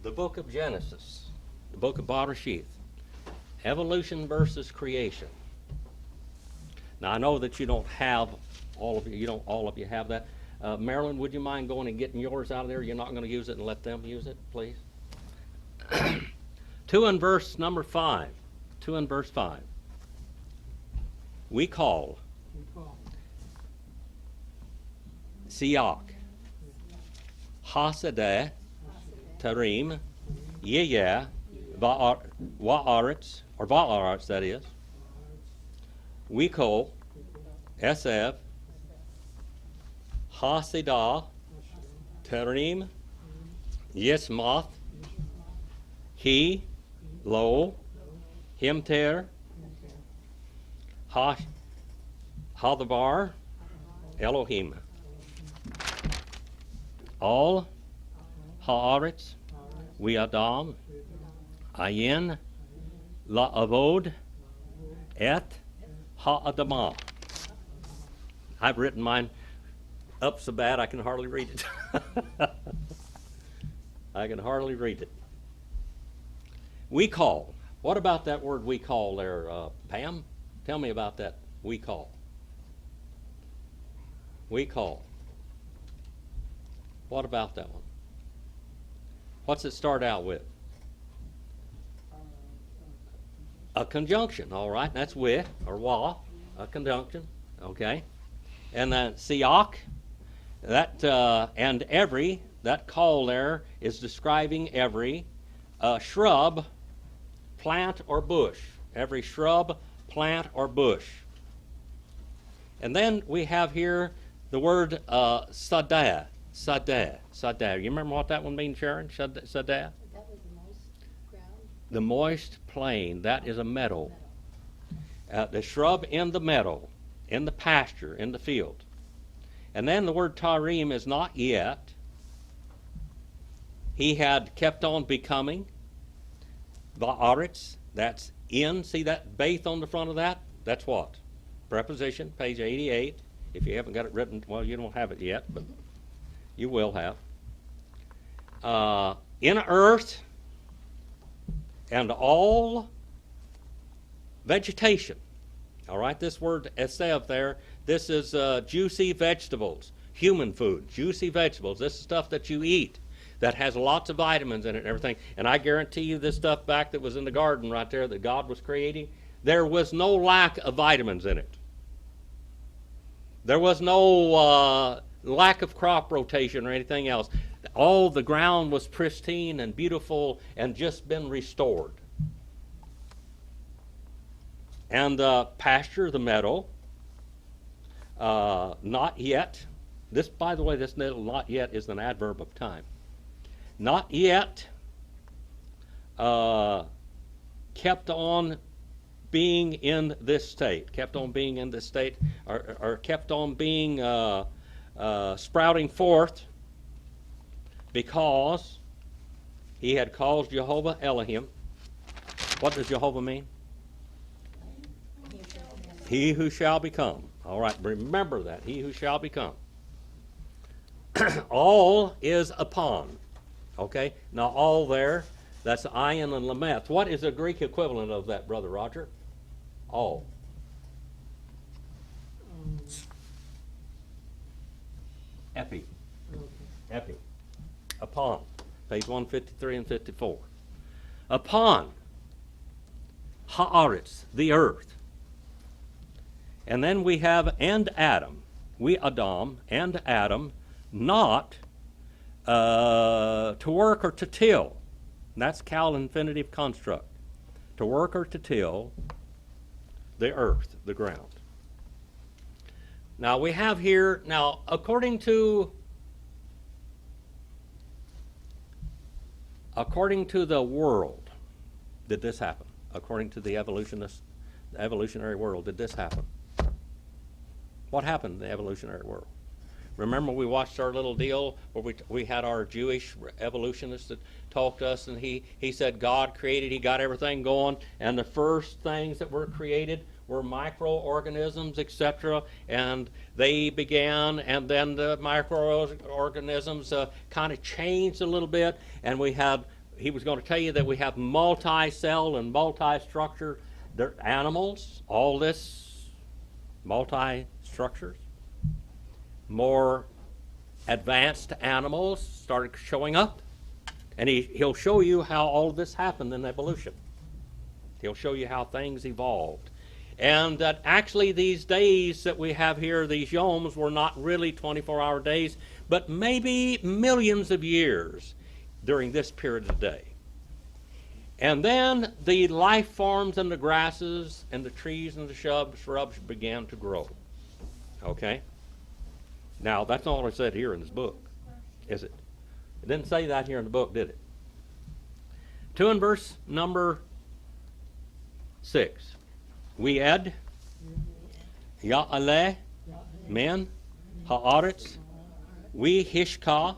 the book of Genesis, the book of Bereshith, evolution versus creation. Now I know that you don't have all of you have that. Marilyn, would you mind going and getting yours out of there? You're not going to use it and let them use it, please. 2 and verse number 5. 2 and verse 5. We call Siach, Hasadeh, Tarim, Yeyah, Va'aretz, or Va'aretz, that is. We call Esev, Hasidah, Tarim, Yismath, He, Lo, Himter, Hadabar, Elohim. All Haaretz, we Adam, Ayin, La'avod, Et, Ha'adamah. I've written mine up so bad I can hardly read it. I can hardly read it. We call. What about that word we call there, Pam? Tell me about that we call. We call. What about that one? What's it start out with? A conjunction, all right. That's with, or wa, a conjunction, okay. And then siach, that, and every, that call there is describing every shrub, plant, or bush. Every shrub, plant, or bush. And then we have here the word sadah. Sadah. You remember what that one means, Sharon? Sadah? That was the moist ground? The moist plain. That is a meadow. The shrub in the meadow, in the pasture, in the field. And then the word tarim is not yet. He had kept on becoming. Va'aretz, that's in. See that baith on the front of that? That's what? Preposition, page 88. If you haven't got it written, well, you don't have it yet, but you will have. In earth and all vegetation. All right, this word esev there, this is juicy vegetables, human food, juicy vegetables. This is stuff that you eat that has lots of vitamins in it and everything. And I guarantee you this stuff back that was in the garden right there that God was creating, there was no lack of vitamins in it. There was no lack of crop rotation or anything else. All the ground was pristine and beautiful and just been restored. And the pasture, the meadow, not yet. This, by the way, this little not yet is an adverb of time. Not yet kept on being in this state, kept on being in this state, or kept on being sprouting forth, because he had caused Jehovah Elohim. What does Jehovah mean? He who shall become. All right, remember that. He who shall become. All is upon. Okay, now all there, that's ayin and lameth. What is the Greek equivalent of that, Brother Roger? All. Epi. Epi. Upon. Page 153 and 54. Upon. Haaretz, the earth. And then we have and Adam. We Adam and Adam, not to work or to till. And that's cal infinitive construct. To work or to till the earth, the ground. Now we have here, now according to the world, did this happen? According to the evolutionary world, did this happen? What happened in the evolutionary world? Remember we watched our little deal where we had our Jewish evolutionist that talked to us, and he said God created, he got everything going, and the first things that were created were microorganisms, etc., and they began, and then the microorganisms kind of changed a little bit, and we had he was going to tell you that we have multi-cell and multi-structure animals, all this multi-structures. More advanced animals started showing up. And he'll show you how all of this happened in evolution. He'll show you how things evolved. And that actually these days that we have here, these yomes, were not really 24-hour days, but maybe millions of years during this period of the day. And then the life forms and the grasses and the trees and the shrubs began to grow. Okay? Now, that's not what I said here in this book, is it? It didn't say that here in the book, did it? 2 in verse number 6. We'ed, Ya'aleh, Men, Haaretz, We Hishka,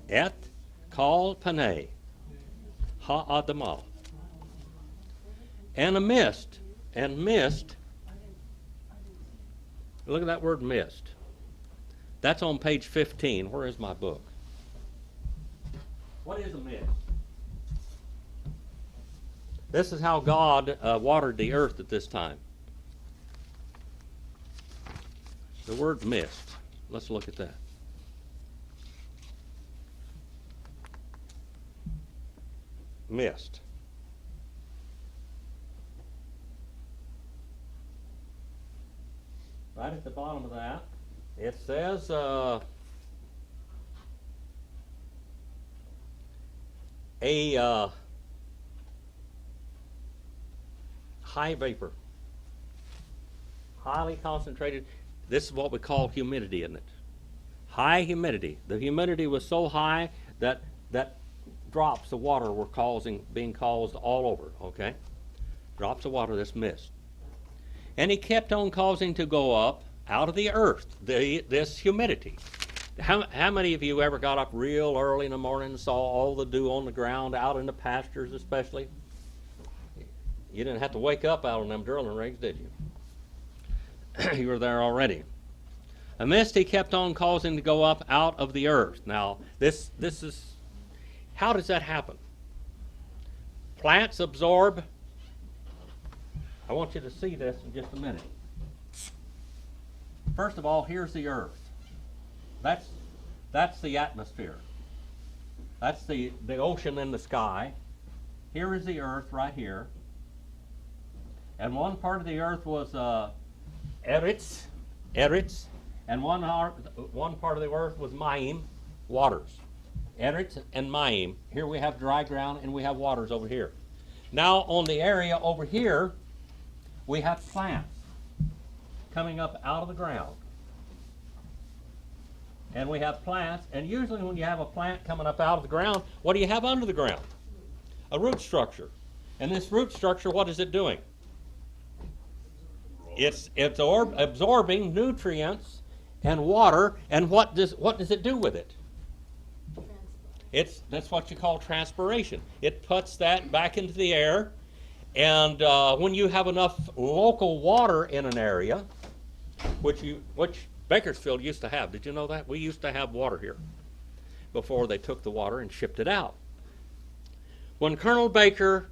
Et, Kal Paneh, Ha'adamah. And a mist, look at that word mist. That's on page 15. Where is my book? What is a mist? This is how God watered the earth at this time. The word mist. Let's look at that. Mist. Right at the bottom of that, it says high vapor, highly concentrated. This is what we call humidity, isn't it? High humidity. The humidity was so high that drops of water were being caused all over. Okay, drops of water. This mist, and he kept on causing to go up out of the earth. This humidity. How many of you ever got up real early in the morning and saw all the dew on the ground out in the pastures, especially? You didn't have to wake up out on them drilling rigs, did you? You were there already. A mist he kept on causing to go up out of the earth. Now, this is, how does that happen? Plants absorb. I want you to see this in just a minute. First of all, here's the earth. That's the atmosphere. That's the ocean and the sky. Here is the earth right here. And one part of the earth was Eretz, and one part of the earth was Maim, waters. Eretz and Maim. Here we have dry ground and we have waters over here. Now on the area over here, we have plants coming up out of the ground. And we have plants, and usually when you have a plant coming up out of the ground, what do you have under the ground? A root structure. And this root structure, what is it doing? It's absorbing nutrients and water, and what does it do with it? That's what you call transpiration. It puts that back into the air, and when you have enough local water in an area, which Bakersfield used to have. Did you know that? We used to have water here before they took the water and shipped it out. When Colonel Baker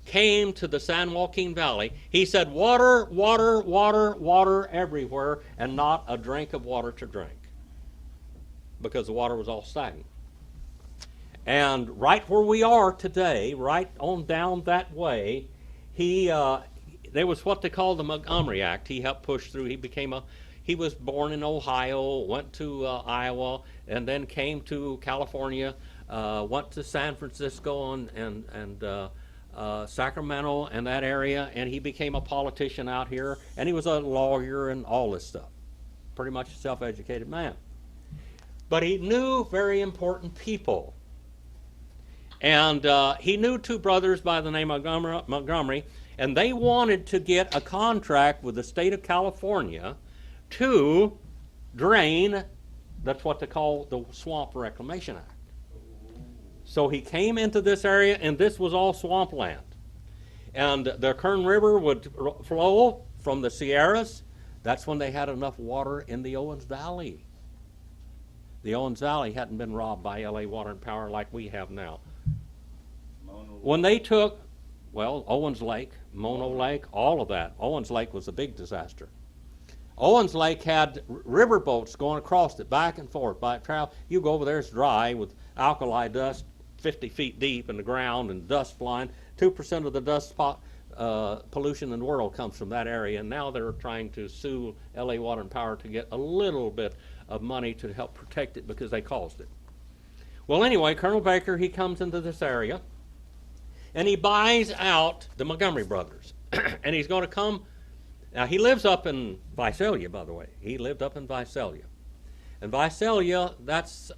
came to the San Joaquin Valley, he said, water, water, water, water everywhere, and not a drink of water to drink, because the water was all stagnant. And right where we are today, right on down that way, there was what they called the Montgomery Act. He helped push through. He was born in Ohio, went to Iowa, and then came to California, went to San Francisco and Sacramento and that area, and he became a politician out here, and he was a lawyer and all this stuff. Pretty much a self-educated man. But he knew very important people. And he knew two brothers by the name of Montgomery, and they wanted to get a contract with the state of California to drain, that's what they call the Swamp Reclamation Act. So he came into this area, and this was all swampland. And the Kern River would flow from the Sierras. That's when they had enough water in the Owens Valley. The Owens Valley hadn't been robbed by LA Water and Power like we have now. when they took, well, Owens Lake, Mono Lake, all of that. Owens Lake was a big disaster. Owens Lake had river boats going across it, back and forth. By travel, you go over there, it's dry with alkali dust 50 feet deep in the ground and dust flying. 2% of the dust pollution in the world comes from that area, and now they're trying to sue LA Water and Power to get a little bit of money to help protect it because they caused it. Well, anyway, Colonel Baker, he comes into this area, and he buys out the Montgomery brothers. And he's going to come. Now, he lives up in Visalia, by the way. He lived up in Visalia. And Visalia, that's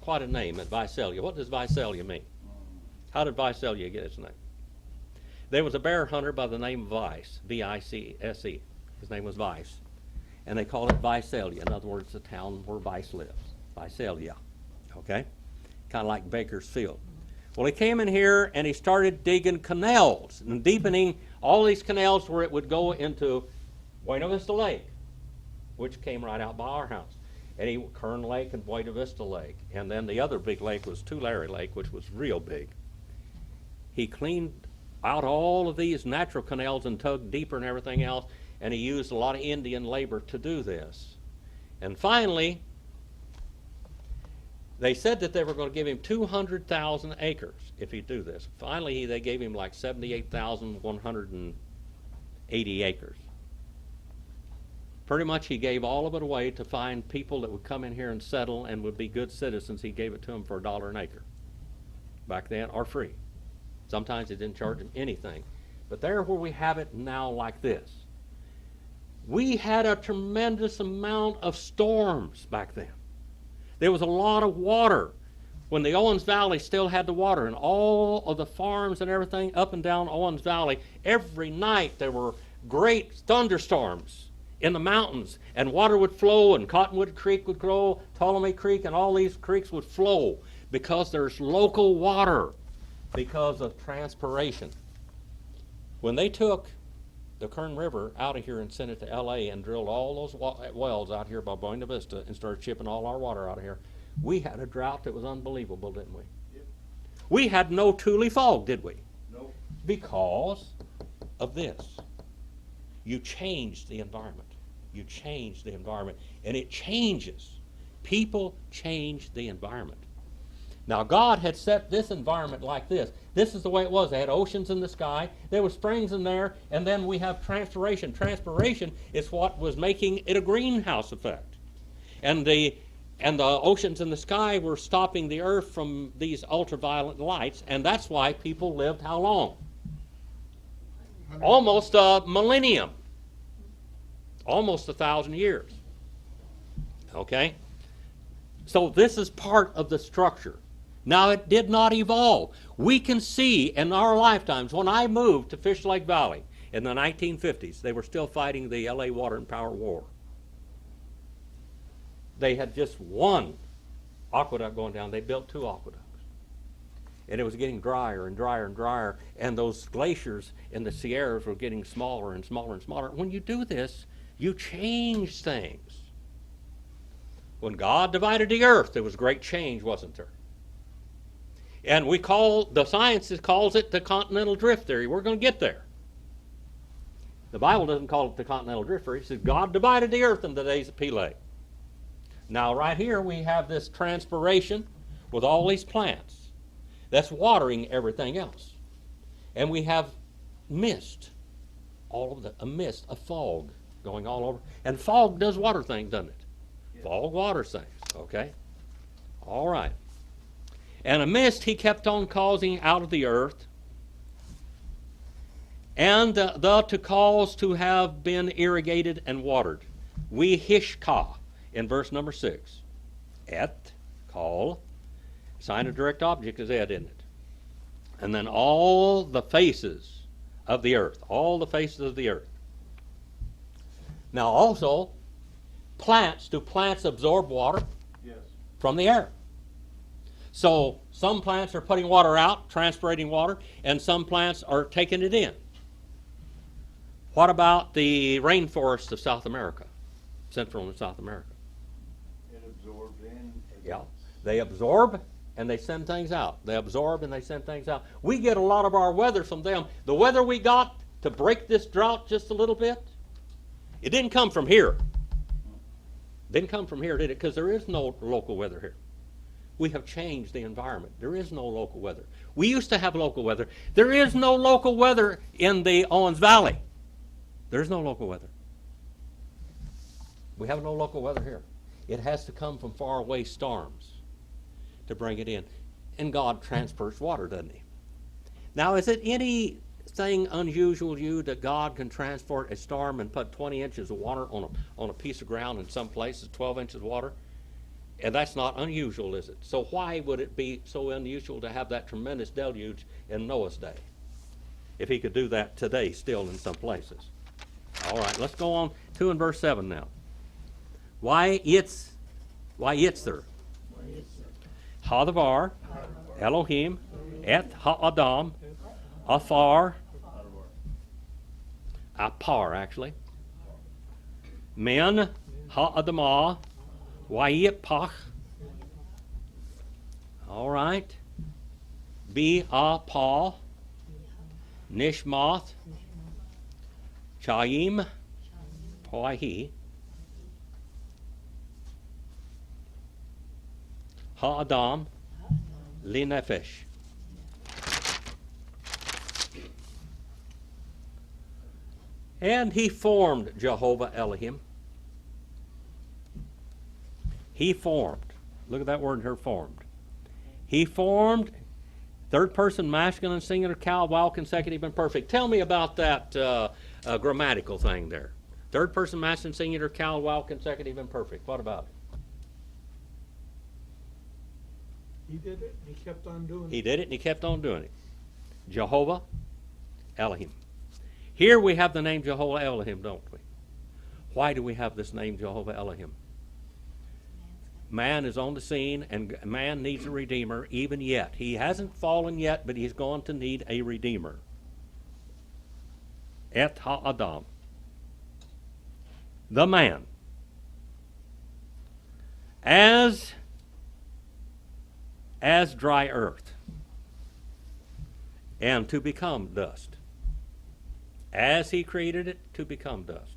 quite a name at Visalia. What does Visalia mean? How did Visalia get its name? There was a bear hunter by the name of Vice, V-I-C-S-E. His name was Vice. And they called it Visalia. In other words, the town where Vice lives. Visalia. Okay? Kind of like Bakersfield. Well, he came in here and he started digging canals and deepening all these canals where it would go into Buena Vista Lake, which came right out by our house. And Kern Lake and Buena Vista Lake. And then the other big lake was Tulare Lake, which was real big. He cleaned out all of these natural canals and dug deeper and everything else, and he used a lot of Indian labor to do this. And finally, they said that they were going to give him 200,000 acres if he'd do this. Finally, they gave him like 78,180 acres. Pretty much he gave all of it away to find people that would come in here and settle and would be good citizens. He gave it to them for $1 an acre back then, or free. Sometimes they didn't charge them anything. But there where we have it now like this. We had a tremendous amount of storms back then. There was a lot of water when the Owens Valley still had the water, and all of the farms and everything up and down Owens Valley, every night there were great thunderstorms in the mountains, and water would flow, and Cottonwood Creek would grow, Ptolemy Creek, and all these creeks would flow because there's local water because of transpiration. When they took the Kern River out of here and sent it to LA and drilled all those wells out here by Buena Vista and started shipping all our water out of here, we had a drought that was unbelievable, didn't we? Yep. We had no Thule fog, did we? Nope. Because of this. You changed the environment. You changed the environment, and it changes. People change the environment. Now, God had set this environment like this. This is the way it was. They had oceans in the sky. There were springs in there. And then we have transpiration. Transpiration is what was making it a greenhouse effect. And the oceans in the sky were stopping the earth from these ultraviolet lights. And that's why people lived how long? Almost a millennium. Almost 1,000 years. Okay? So this is part of the structure. Now, it did not evolve. We can see in our lifetimes, when I moved to Fish Lake Valley in the 1950s, they were still fighting the LA Water and Power War. They had just one aqueduct going down. They built 2 aqueducts. And it was getting drier and drier and drier, and those glaciers in the Sierras were getting smaller and smaller and smaller. When you do this, you change things. When God divided the earth, there was great change, wasn't there? And the science calls it the continental drift theory. We're going to get there. The Bible doesn't call it the continental drift theory. It says God divided the earth in the days of Peleg. Now, right here we have this transpiration with all these plants. That's watering everything else. And we have mist. A mist, a fog going all over. And fog does water things, doesn't it? Yeah. Fog waters things, okay? All right. And a mist he kept on causing out of the earth, and to cause to have been irrigated and watered. We hishka in verse number 6. Et, call, sign of direct object is et, isn't it? And then all the faces of the earth. All the faces of the earth. Now also, do plants absorb water? Yes. From the air? So some plants are putting water out, transpirating water, and some plants are taking it in. What about the rainforests of South America, Central and South America? It absorbs in. Yeah, they absorb and they send things out. They absorb and they send things out. We get a lot of our weather from them. The weather we got to break this drought just a little bit, it didn't come from here. Didn't come from here, did it? Because there is no local weather here. We have changed the environment. There is no local weather. We used to have local weather. There is no local weather in the Owens Valley. There's no local weather. We have no local weather here. It has to come from far away storms to bring it in. And God transfers water, doesn't he? Now, is it anything unusual to you that God can transport a storm and put 20 inches of water on a piece of ground in some places, 12 inches of water? And that's not unusual, is it? So why would it be so unusual to have that tremendous deluge in Noah's day, if he could do that today still in some places? All right, let's go on 2 and verse 7 now. Why Yitzhar, Hadavar, Elohim, Et Ha'adam, Athar, Apar actually, Men Ha'adamah, Wayipach. All right. Be-a-pa, Nishmath, Chaim, Poahi, Ha'adam, Linefesh. And he formed Jehovah Elohim. He formed. Look at that word here, formed. He formed, third person masculine, singular, cal, vowel, consecutive, and perfect. Tell me about that grammatical thing there. Third person masculine, singular, cal, vowel, consecutive, and perfect. What about it? He did it, and he kept on doing it. He did it, and he kept on doing it. Jehovah Elohim. Here we have the name Jehovah Elohim, don't we? Why do we have this name Jehovah Elohim? Man is on the scene, and man needs a redeemer even yet. He hasn't fallen yet, but he's going to need a redeemer. Et ha'adam. The man. As dry earth, and to become dust. As he created it, to become dust.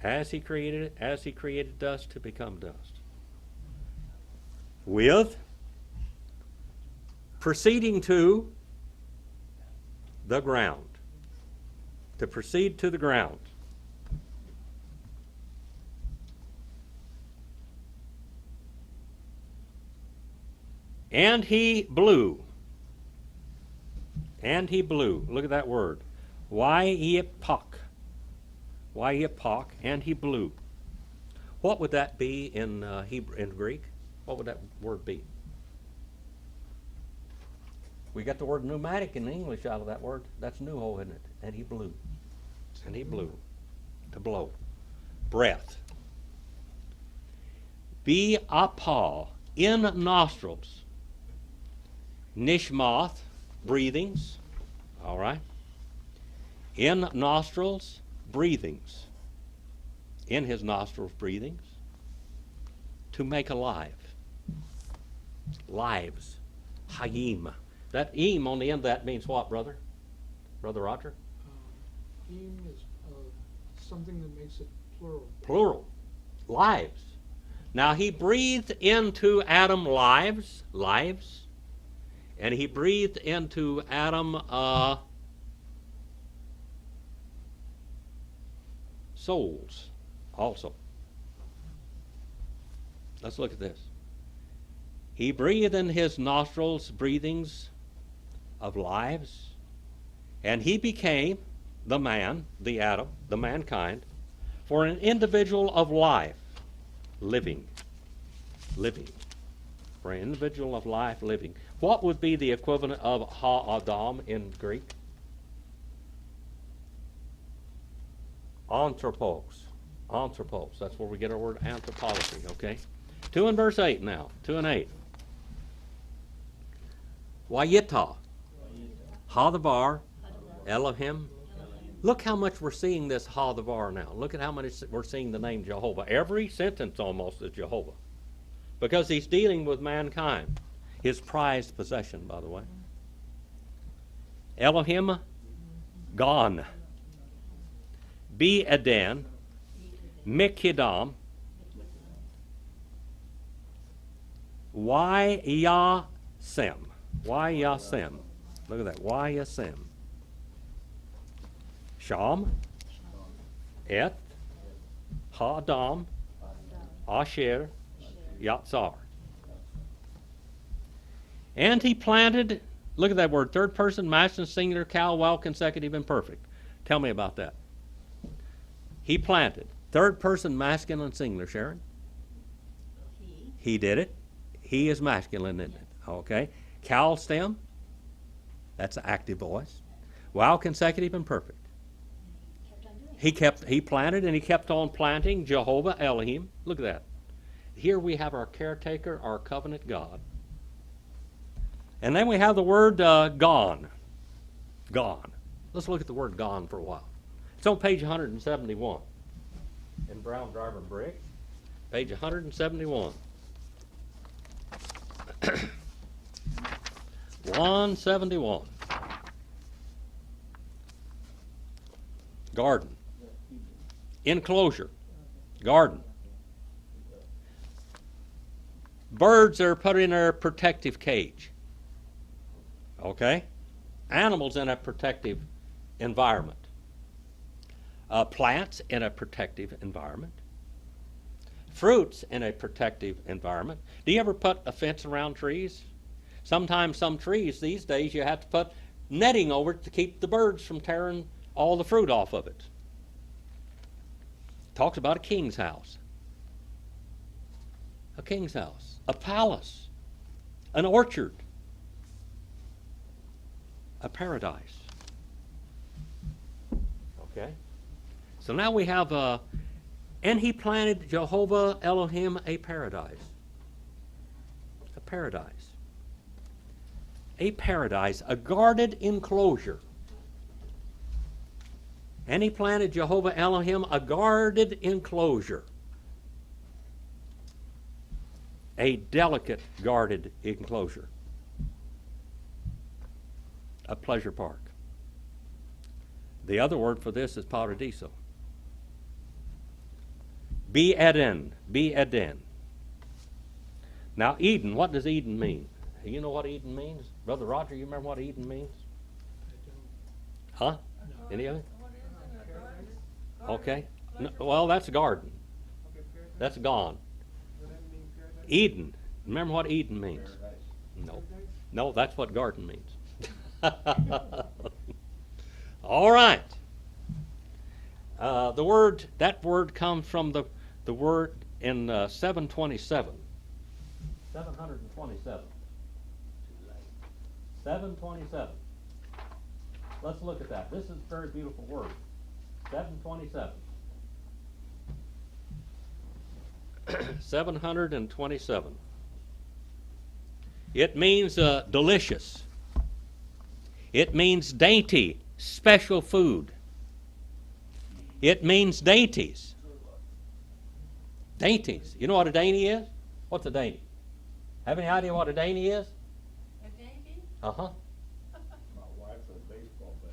As he created it, as he created dust, to become dust. With proceeding to the ground. To proceed to the ground. And he blew. And he blew. Look at that word. Wayipach. Wayipach. And he blew. What would that be in Hebrew, in Greek? What would that word be? We got the word pneumatic in English out of that word. That's pneuo, isn't it? And he blew. And he blew. To blow. Breath. Be-apah. In nostrils. Nishmath, breathings, all right. In nostrils, breathings. In his nostrils, breathings. To make alive. Lives. Hayim. That im on the end of that means what, brother? Brother Roger? Him is something that makes it plural. Plural. Lives. Now he breathed into Adam lives. And he breathed into Adam souls also. Let's look at this. He breathed in his nostrils breathings of lives, and he became the man, the Adam, the mankind, for an individual of life, living. For an individual of life, living. What would be the equivalent of ha-adam in Greek? Anthropos. That's where we get our word anthropology, okay? 2 and verse 8 now. 2 and 8. Wayitah. Hadavar. Elohim. Look how much we're seeing this Hadavar now. Look at how much we're seeing the name Jehovah. Every sentence almost is Jehovah. because he's dealing with mankind, his prized possession, by the way. Elohim, gone. Be-Eden, Mikidam, Why-Ya-Sem. Why-Ya-Sem. Look at that. Why-Ya-Sem. Sham, Et, Ha-Adam, Asher, Yatzar. And he planted, look at that word, third person, masculine, singular, cal, while consecutive, and perfect. Tell me about that. He planted. Third person, masculine, singular, Sharon? He did it. He is masculine, isn't it? Okay. Cal stem, that's the active voice. While consecutive and perfect. He planted and he kept on planting. Jehovah Elohim. Look at that. Here we have our caretaker, our covenant God. And then we have the word gone. Gone. Let's look at the word gone for a while. It's on page 171 in Brown Driver Brick. Page 171. 171. Garden. Enclosure. Garden. Birds are put in a protective cage. Okay? Animals in a protective environment. Plants in a protective environment. Fruits in a protective environment. Do you ever put a fence around trees? Sometimes some trees these days you have to put netting over it to keep the birds from tearing all the fruit off of it. Talks about a king's house. A king's house. A palace. An orchard. A paradise. Okay? So now we have and he planted Jehovah Elohim a paradise. A paradise. A paradise, a guarded enclosure. And he planted Jehovah Elohim a guarded enclosure. A delicate guarded enclosure. A pleasure park. The other word for this is paradiso. Be-Eden. Be-Eden. Now Eden, what does Eden mean? You know what Eden means? Brother Roger, you remember what Eden means? Huh? Any of it? Okay. No, well, that's a garden. That's gone. Eden. Remember what Eden means? No. No, that's what garden means. All right. That word comes from the word in 727. 727. 727. Let's look at that. This is a very beautiful word. 727. 727. It means delicious. It means dainty, special food. It means dainties. Dainties. You know what a dainty is? What's a dainty? Have any idea what a dainty is? A dainty? Uh-huh. My wife's a baseball bat.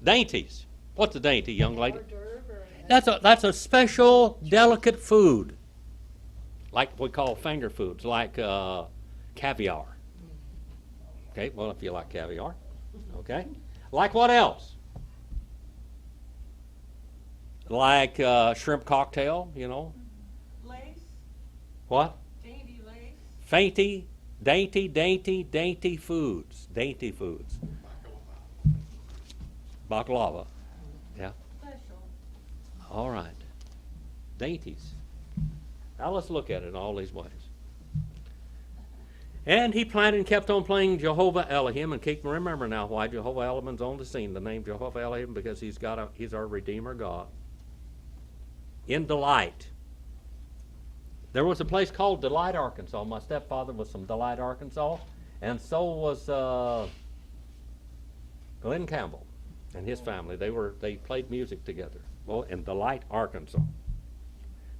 Dainties. What's a dainty, young lady? Hors d'oeuvre or That's a special, delicate food. Like we call finger foods, like caviar. Okay, well, if you like caviar. Okay. Like what else? Like shrimp cocktail, you know. Lace, What? dainty lace. Dainty foods. Dainty foods. Baklava. Yeah. Special. All right. Dainties. Now let's look at it in all these ways. And he planted and kept on playing Jehovah Elohim, and remember now why Jehovah Elohim's on the scene. The name Jehovah Elohim because he's our Redeemer God. In Delight. There was a place called Delight, Arkansas. My stepfather was from Delight, Arkansas, and so was Glenn Campbell and his family. They played music together. Well, in Delight, Arkansas.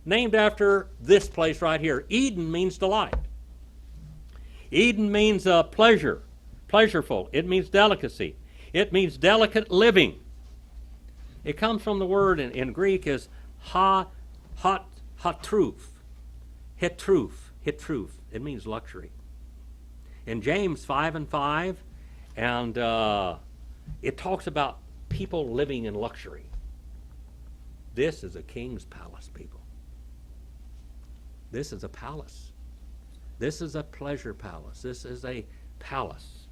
named after this place right here. Eden means delight. Eden means pleasure, pleasureful. It means delicacy. It means delicate living. It comes from the word in Greek is hatruth. Hitruth. It means luxury. In James 5:5, and it talks about people living in luxury. This is a king's palace, people. This is a palace. This is a pleasure palace. This is a palace.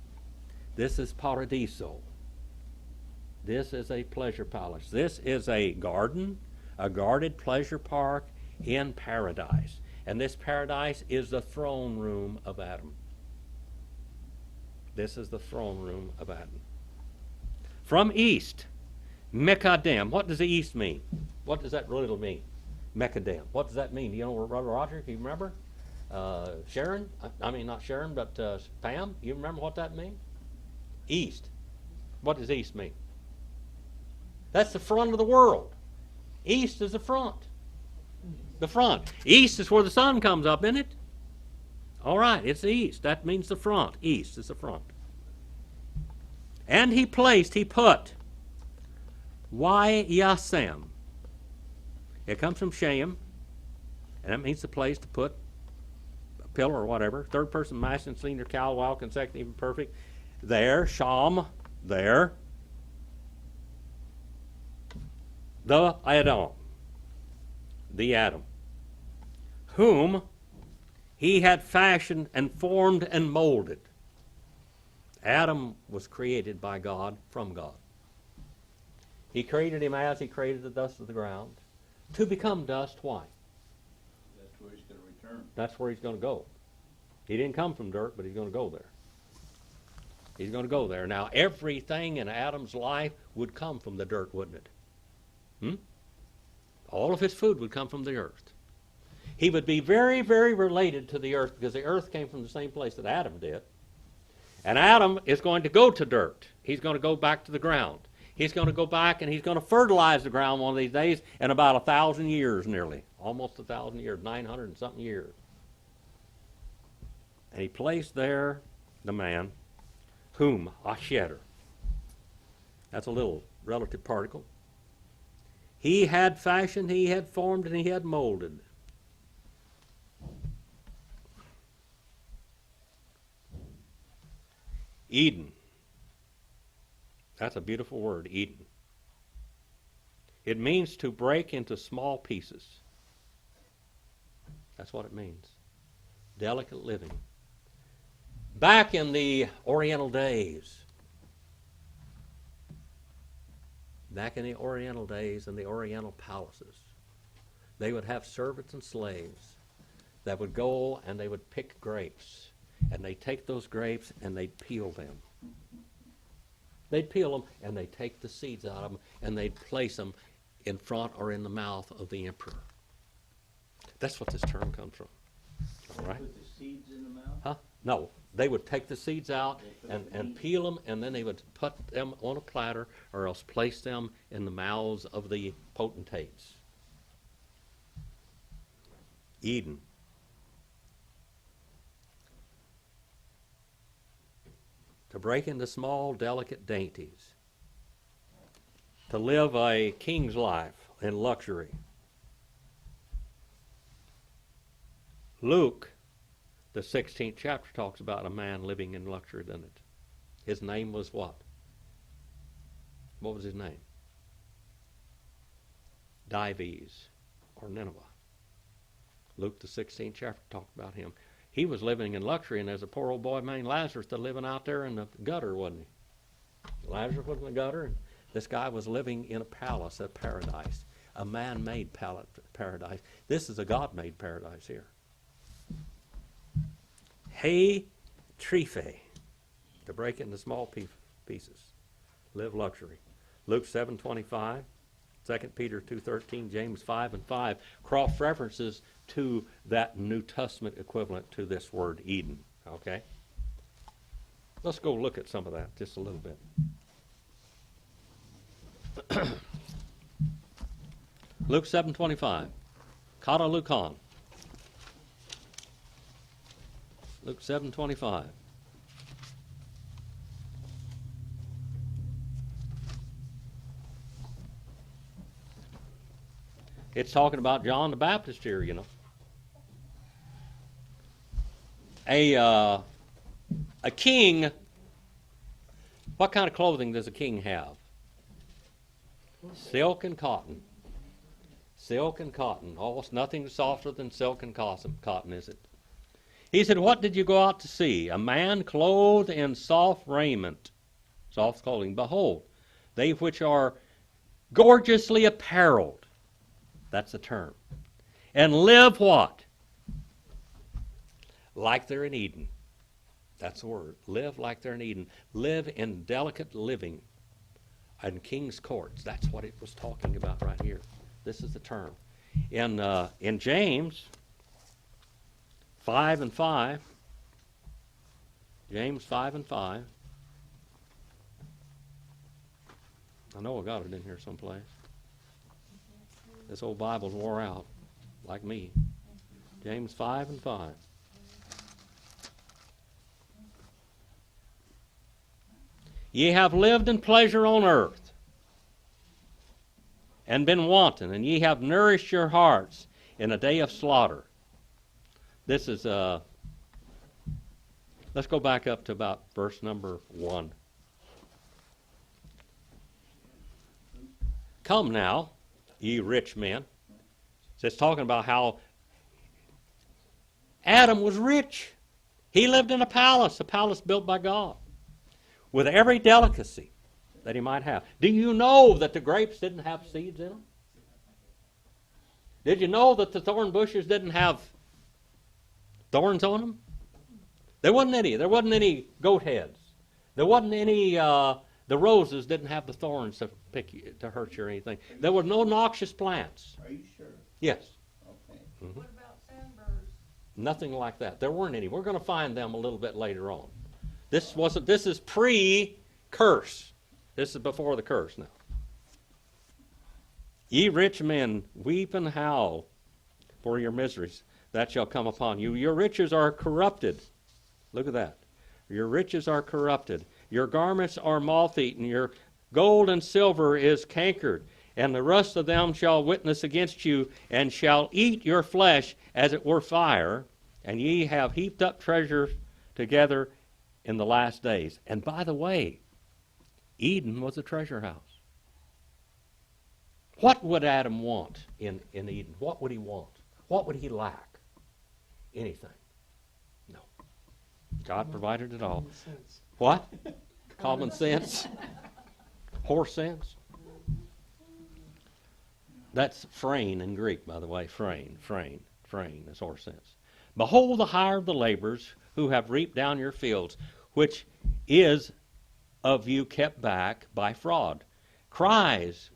This is paradiso. This is a pleasure palace. This is a garden, a guarded pleasure park in paradise. And this paradise is the throne room of Adam. This is the throne room of Adam. From east, Mekadem. What does the east mean? What does that little mean? Mekadem. What does that mean? Do you know, Brother Roger? Do you remember? Sharon? I mean, not Sharon, but Pam? You remember what that means? East. What does east mean? That's the front of the world. East is the front. The front. East is where the sun comes up, isn't it? All right, it's the east. That means the front. East is the front. And he put Yasem. It comes from Shem, and that means the place to put a pillar or whatever. Third person masculine, singular, cal, wild, consecutive, and perfect. There, Sham, there. The Adam, whom he had fashioned and formed and molded. Adam was created by God from God. He created him as he created the dust of the ground to become dust. Why? That's where he's going to return. That's where he's going to go. He didn't come from dirt, but he's going to go there. He's going to go there. Now, everything in Adam's life would come from the dirt, wouldn't it? All of his food would come from the earth. He would be very, very related to the earth because the earth came from the same place that Adam did. And Adam is going to go to dirt. He's going to go back to the ground. He's going to go back and he's going to fertilize the ground one of these days in about 1,000 years nearly. Almost 1,000 years, 900 and something years. And he placed there the man, whom, Asher. That's a little relative particle. He had fashioned, he had formed, and he had molded. Eden. That's a beautiful word, Eden. It means to break into small pieces. That's what it means. Delicate living. Back in the Oriental days, in the Oriental palaces, they would have servants and slaves that would go and they would pick grapes. And they'd take those grapes and they'd peel them. They'd peel them and they'd take the seeds out of them and they'd place them in front or in the mouth of the emperor. That's what this term comes from. All right? Put the seeds in the mouth? Huh? No. They would take the seeds out and peel them, and then they would put them on a platter or else place them in the mouths of the potentates. Eden. To break into small, delicate dainties. To live a king's life in luxury. Luke, the 16th chapter, talks about a man living in luxury, doesn't it? His name was what? What was his name? Dives, or Nineveh. Luke, the 16th chapter, talked about him. He was living in luxury, and there's a poor old boy named Lazarus that living out there in the gutter, wasn't he? Lazarus was in the gutter, and this guy was living in a palace, a paradise, a man-made paradise. This is a God-made paradise here. Hey, trife, to break into small pieces. Live luxury. Luke 7:25, 2 Peter 2:13, James 5:5 cross references to that New Testament equivalent to this word Eden. Okay? Let's go look at some of that just a little bit. Luke 7:25. Katalukon. Luke 7:25. It's talking about John the Baptist here, you know. A king, what kind of clothing does a king have? Silk and cotton. Silk and cotton. Almost nothing softer than silk and cotton, is it? He said, what did you go out to see? A man clothed in soft raiment, soft clothing. Behold, they which are gorgeously apparelled. That's the term. And live what? Like they're in Eden. That's the word. Live like they're in Eden. Live in delicate living in king's courts. That's what it was talking about right here. This is the term. In James 5:5, James 5:5. I know I got it in here someplace. This old Bible's wore out, like me. James 5:5. Ye have lived in pleasure on earth, and been wanton, and ye have nourished your hearts in a day of slaughter. This is, let's go back up to about verse number 1. Come now, ye rich men. So it's talking about how Adam was rich. He lived in a palace built by God, with every delicacy that he might have. Do you know that the grapes didn't have seeds in them? Did you know that the thorn bushes didn't have thorns on them? There wasn't any. There wasn't any goat heads. There wasn't any, the roses didn't have the thorns to pick you, to hurt you or anything. There were no noxious plants. Are you sure? Yes. Okay. Mhm. What about sandburrs? Nothing like that. There weren't any. We're going to find them a little bit later on. This is pre-curse. This is before the curse now. Ye rich men, weep and howl for your miseries that shall come upon you. Your riches are corrupted. Look at that. Your riches are corrupted. Your garments are moth-eaten. Your gold and silver is cankered. And the rust of them shall witness against you, and shall eat your flesh as it were fire. And ye have heaped up treasures together in the last days. And by the way, Eden was a treasure house. What would Adam want in Eden? What would he want? What would he lack? Anything. No. God provided it all. Common sense. What? Common sense? Horse sense? That's phrein in Greek, by the way. Phrein is horse sense. Behold the hire of the laborers who have reaped down your fields, which is of you kept back by fraud. Cries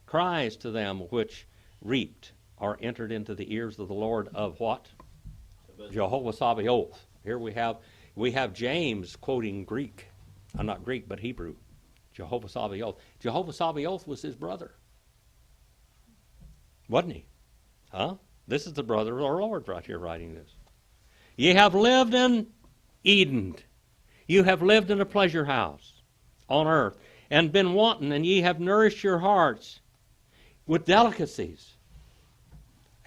to them which reaped are entered into the ears of the Lord of what? Jehovah Sabaoth. Here we have James quoting Greek. Not Greek, but Hebrew. Jehovah Sabaoth. Jehovah Sabaoth was his brother. Wasn't he? Huh? This is the brother of our Lord right here writing this. Ye have lived in Eden. You have lived in a pleasure house on earth, and been wanton, and ye have nourished your hearts with delicacies,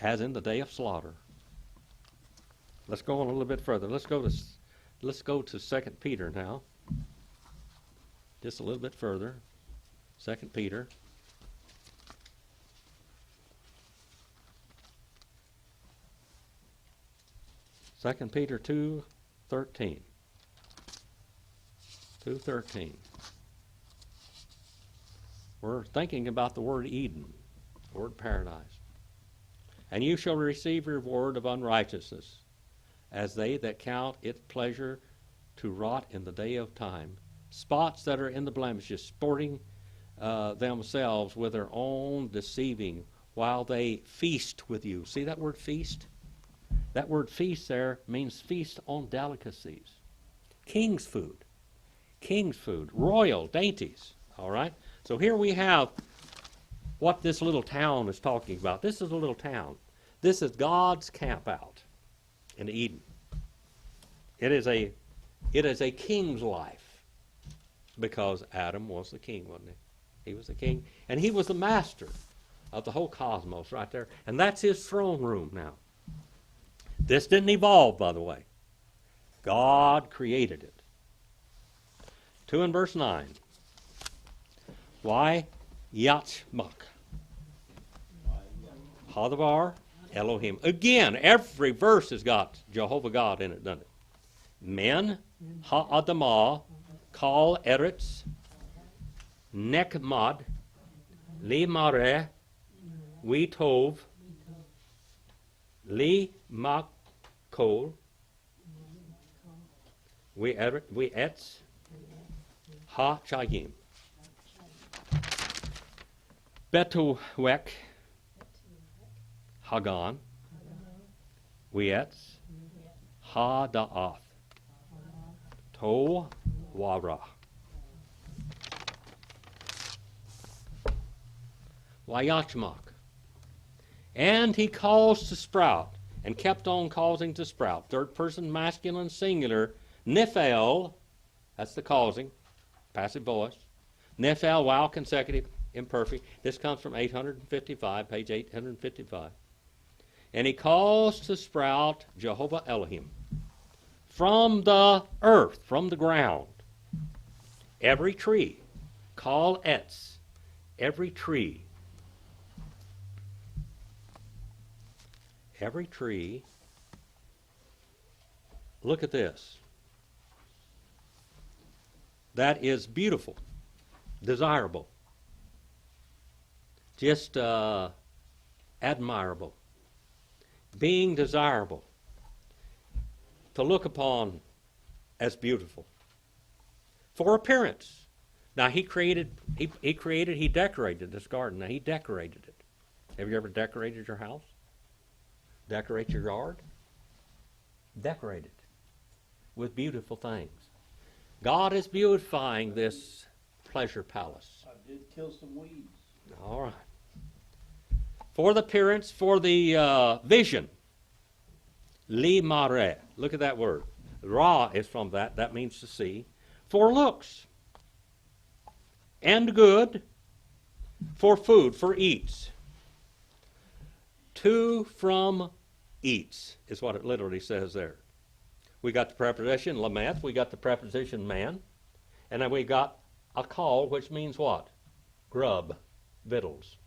as in the day of slaughter. Let's go on a little bit further. Let's go to 2 Peter now. Just a little bit further. 2 Peter. Second Peter 2:13. 2:13. We're thinking about the word Eden, the word paradise. And you shall receive your reward of unrighteousness, as they that count it pleasure to rot in the day of time. Spots that are in the blemishes, sporting themselves with their own deceiving, while they feast with you. See that word feast? That word feast there means feast on delicacies. King's food, royal dainties. All right? So here we have what this little town is talking about. This is a little town. This is God's camp out in Eden. It is a king's life, because Adam was the king, wasn't he? He was the king, and he was the master of the whole cosmos right there. And that's his throne room now. This didn't evolve, by the way. God created it. 2 and verse 9. Why Yachmak? Hadavar Elohim. Again, every verse has got Jehovah God in it, doesn't it? Men, Ha'adamah, Kal Eretz, Nekmad, Li Mareh, We Tov, Li Makol, We Etz, Ha Chayim. Betuwek, Hagan, Weetz, Ha Da'ath, To Wara. Wayachmak. And he caused to sprout, and kept on causing to sprout. Third person masculine singular. Nephel, that's the causing, passive voice. Nephel, wow, consecutive, imperfect. This comes from 855, page 855. And he caused to sprout Jehovah Elohim from the earth, from the ground, every tree. Kal etz, every tree. Every tree. Look at this. That is beautiful, desirable, just admirable, being desirable, to look upon as beautiful, for appearance. Now he decorated this garden. Now he decorated it. Have you ever decorated your house? Decorate your yard? Decorate it with beautiful things. God is beautifying this pleasure palace. I did kill some weeds. All right. For the appearance, for the vision. Li mare. Look at that word. Ra is from that. That means to see. For looks. And good. For food, for eats. To, from, eats is what it literally says there. We got the preposition lameth, we got the preposition man, and then we got a call, which means what? Grub, victuals.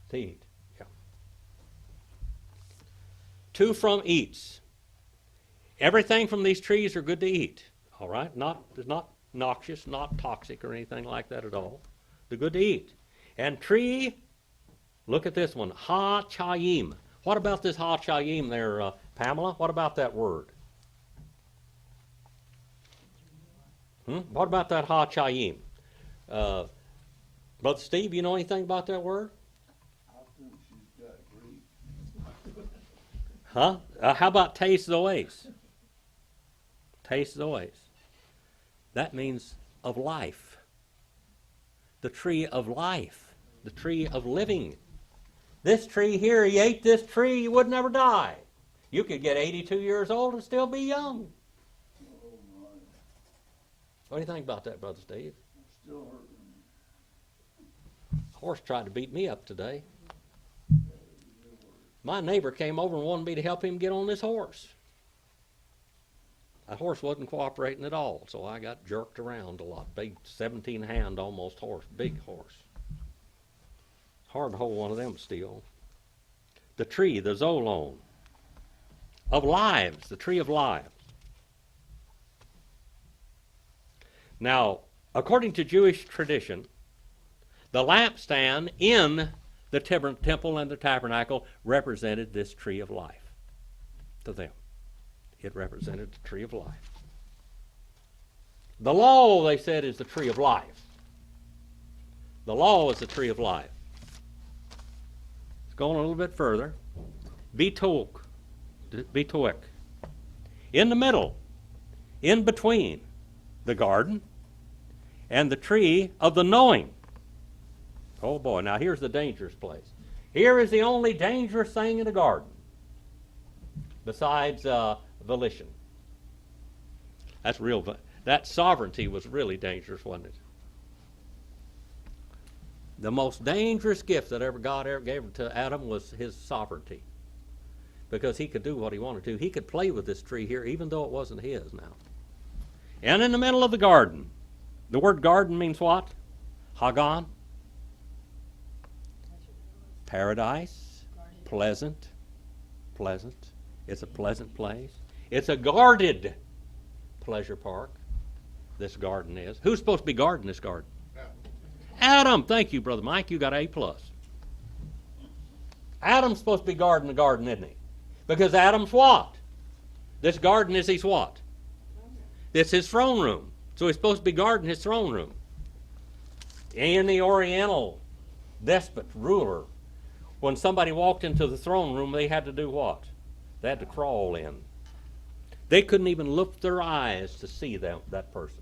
To eat. Yeah. To, from, eats. Everything from these trees are good to eat. All right? It's not noxious, not toxic or anything like that at all. They're good to eat. And tree, look at this one, ha-chayim. What about this ha-chayim there, Pamela? What about that word? What about that ha-chayim? Brother Steve, you know anything about that word? I think she's got Greek. Huh? How about tes zoes? Tes zoes. That means of life. The tree of life. The tree of living. This tree here, you ate this tree, you would never die. You could get 82 years old and still be young. Oh my, What do you think about that, Brother Steve? still hurting. Horse tried to beat me up today. My neighbor came over and wanted me to help him get on this horse. That horse wasn't cooperating at all, so I got jerked around a lot. Big 17-hand almost horse, big horse. Hard to hold one of them still. The tree, the Zolon, of lives, the tree of lives. Now, according to Jewish tradition, the lampstand in the temple and the tabernacle represented this tree of life to them. It represented the tree of life. The law, they said, is the tree of life. The law is the tree of life. It's going a little bit further. Bitoek. In the middle, in between the garden and the tree of the knowing. Oh boy, now here's the dangerous place. Here is the only dangerous thing in the garden, besides volition. That's real. That sovereignty was really dangerous, wasn't it? The most dangerous gift that God ever gave to Adam was his sovereignty, because he could do what he wanted to. He could play with this tree here, even though it wasn't his now. And in the middle of the garden, the word garden means what? Hagan. Paradise. Pleasant. Pleasant. It's a pleasant place. It's a guarded pleasure park. This garden is. Who's supposed to be guarding this garden? Adam. Thank you, Brother Mike. You got A+. Adam's supposed to be guarding the garden, isn't he? Because Adam's what? This garden is his what? It's his throne room. So he's supposed to be guarding his throne room. In the Oriental despot, ruler, when somebody walked into the throne room, they had to do what? They had to crawl in. They couldn't even lift their eyes to see that person.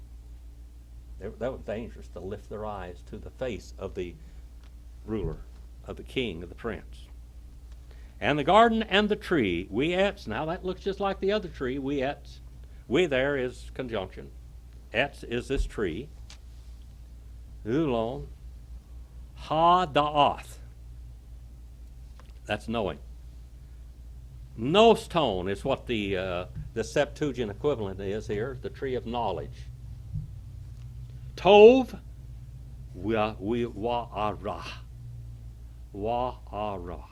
That was dangerous, to lift their eyes to the face of the ruler, of the king, of the prince. And the garden and the tree, we-ets, now that looks just like the other tree, we-ets. We there is conjunction. Ets is this tree. Ulon. Ha-da'ath. That's knowing. Nostone is what the Septuagint equivalent is here, the tree of knowledge. Tov, wa'ara. Wa'ara.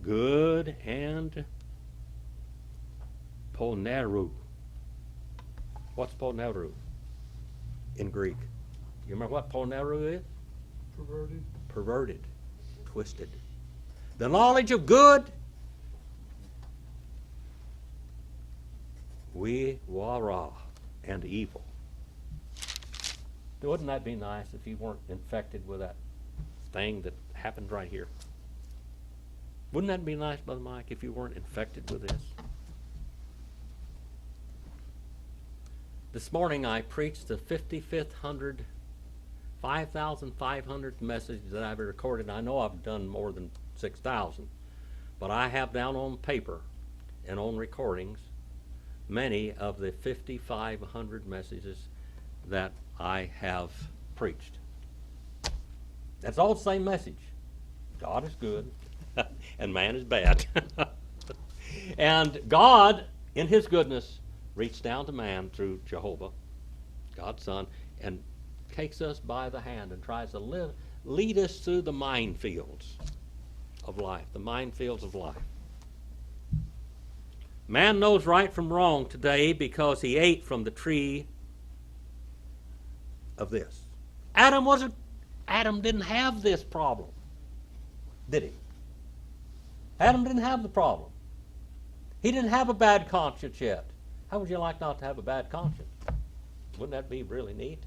Good and poneru. What's poneru in Greek? You remember what poneru is? Perverted. Perverted, twisted. The knowledge of good, wara, and evil. Wouldn't that be nice if you weren't infected with that thing that happened right here? Wouldn't that be nice, Brother Mike, if you weren't infected with this? This morning I preached the 5,500th message that I've recorded. I know I've done more than 6,000, but I have down on paper and on recordings many of the 5,500 messages that I have preached. That's all the same message. God is good and man is bad. And God, in his goodness, reached down to man through Jehovah, God's Son, and takes us by the hand and tries to lead us through the minefields of life, the minefields of life. Man knows right from wrong today because he ate from the tree of this. Adam didn't have this problem, did he? Adam didn't have the problem. He didn't have a bad conscience yet. How would you like not to have a bad conscience? Wouldn't that be really neat?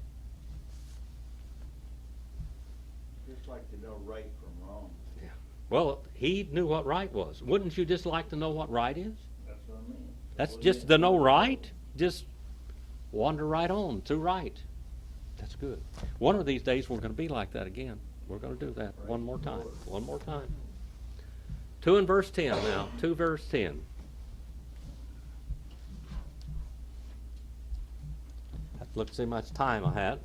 Just like to know right from wrong. Yeah. Well, he knew what right was. Wouldn't you just like to know what right is? That's what I mean. That's What just is to it? know right. Just wander right on to right. That's good. One of these days we're going to be like that again. We're going to do that one more time. One more time. 2 and verse 10 now. 2 verse 10. Look, see how much time I had.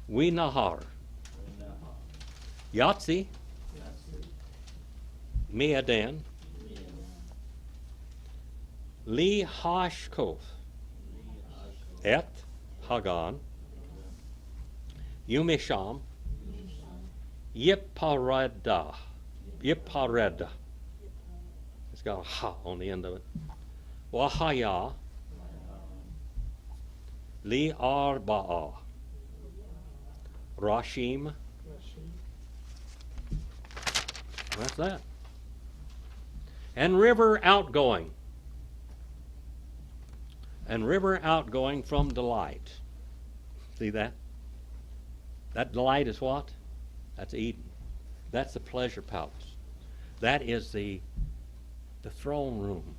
We nahar. Yahtzee. Miadan. Li hashkoth. Et Hagan. Yumisham. Yipareda. Yipareda. It's got a ha on the end of it. Wahaya. Li Arba'a. Rashim. That's that. And river outgoing. And river outgoing from delight. See that? That delight is what? That's Eden. That's the pleasure palace. That is the throne room.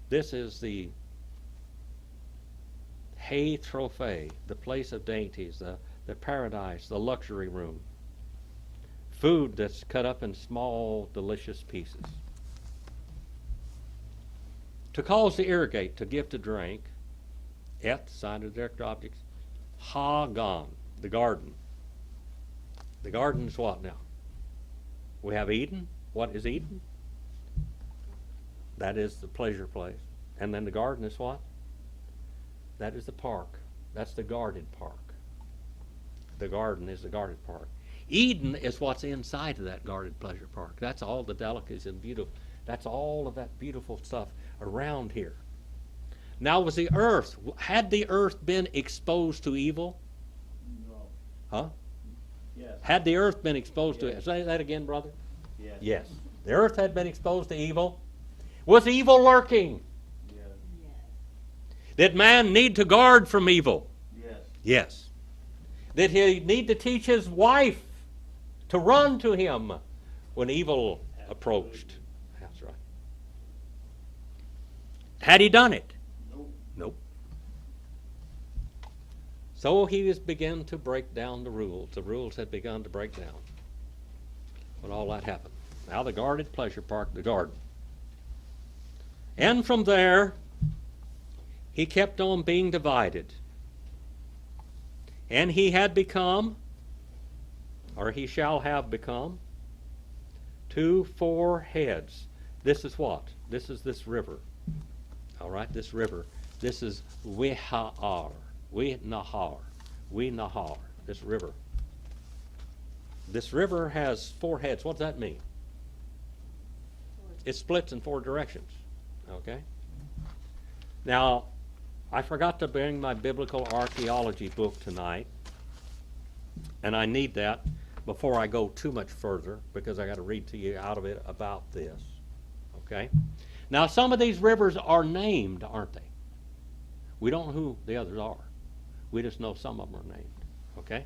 This is the hay trophy, the place of dainties, the paradise, the luxury room. food that's cut up in small, delicious pieces. To cause to irrigate, to give to drink. Et, sign of direct objects. Ha-gan, the garden. The garden is what now? We have Eden. What is Eden? That is the pleasure place. And then the garden is what? That is the park. That's the guarded park. The garden is the guarded park. Eden is what's inside of that guarded pleasure park. That's all the delicacies and beautiful. That's all of that beautiful stuff around here. Now, was the earth, had the earth been exposed to evil? No. Huh? Yes. Had the earth been exposed to Yes. it? Say that again, brother. Yes. Yes. The earth had been exposed to evil. Was evil lurking? Yes. Did man need to guard from evil? Yes. Yes. Did he need to teach his wife to run to him when evil approached? That's right. Had he done it? Nope. Nope. So he was begun to break down the rules. The rules had begun to break down when all that happened. Now the guarded pleasure park, the garden. And from there, he kept on being divided. And he had become, or he shall have become, 4 heads. This is what? This is this river. All right, this river. This is Wihar. Nahar. This river. This river has 4 heads. What does that mean? It splits in 4 directions. Okay? Now, I forgot to bring my biblical archaeology book tonight, and I need that before I go too much further because I got to read to you out of it about this. Okay? Now, some of these rivers are named, aren't they? We don't know who the others are. We just know some of them are named. Okay?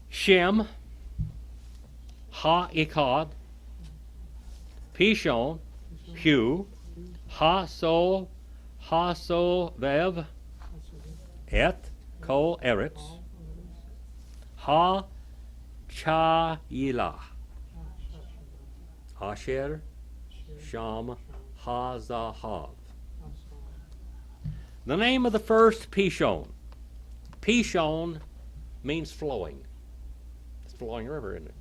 Shem, Ha-Ikad, Pishon, Hu, Ha-Sol, Ha-So-Vev, Et, Kol, Eretz, Ha-Cha-Yilah, Asher, Sham, Ha-Zahav. The name of the first Pishon. Pishon means flowing. It's a flowing river, isn't it?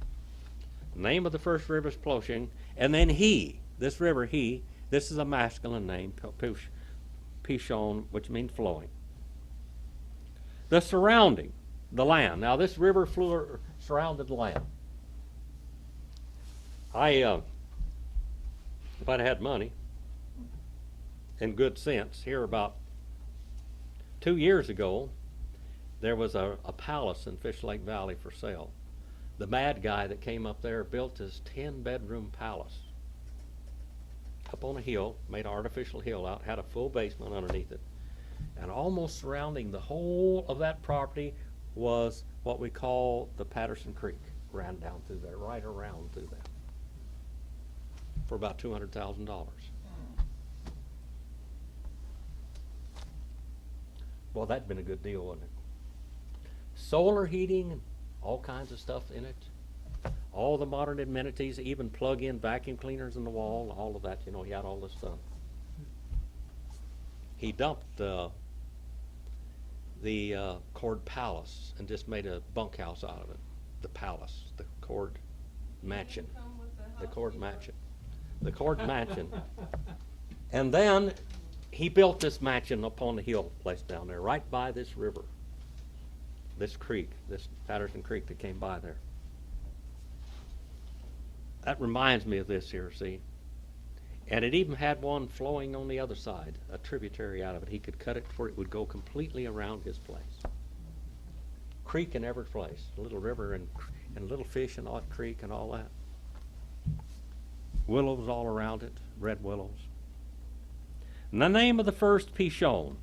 The name of the first river is Ploshing. And then this river, this is a masculine name, Pishon, which means flowing. The surrounding, the land. Now this river surrounded the land. If I'd had money and good sense, here about 2 years ago, there was a palace in Fish Lake Valley for sale. The bad guy that came up there built his 10-bedroom palace up on a hill, made an artificial hill out, had a full basement underneath it. And almost surrounding the whole of that property was what we call the Patterson Creek. Ran down through there, right around through that, for about $200,000. Well, that'd been a good deal, wouldn't it? Solar heating, all kinds of stuff in it. All the modern amenities, even plug-in vacuum cleaners in the wall, all of that, he had all this stuff. He dumped the Cord Palace and just made a bunkhouse out of it. The palace, the Cord Mansion. The Cord Mansion. The Cord Mansion. And then he built this mansion up on the hill place down there, right by this river. This creek, this Patterson Creek that came by there. That reminds me of this here, see? And it even had one flowing on the other side, a tributary out of it. He could cut it where it would go completely around his place. Creek in every place, a little river and little fish in that creek and all that. Willows all around it, red willows. And the name of the first Pishon,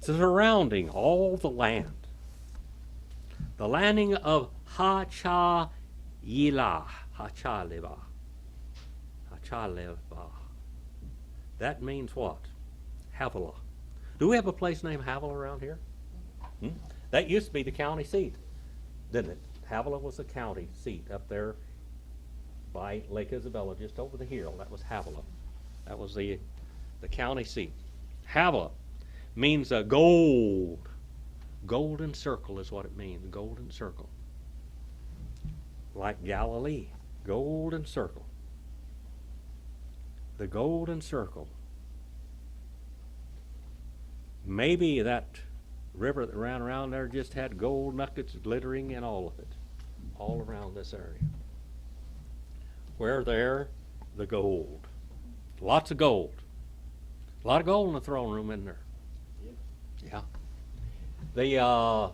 surrounding all the land. The landing of Ha-Cha-Yilah, Ha-Cha-Leva. Ha-Cha-Leva. That means what? Havilah. Do we have a place named Havilah around here? That used to be the county seat, didn't it? Havilah was the county seat up there by Lake Isabella, just over the hill. That was Havilah. That was the county seat. Havilah means a gold. Golden circle is what it means, golden circle. Like Galilee, golden circle. The golden circle. Maybe that river that ran around there just had gold nuggets glittering in all of it, all around this area. Where there, the gold. Lots of gold. A lot of gold in the throne room, isn't there? Yep. Yeah.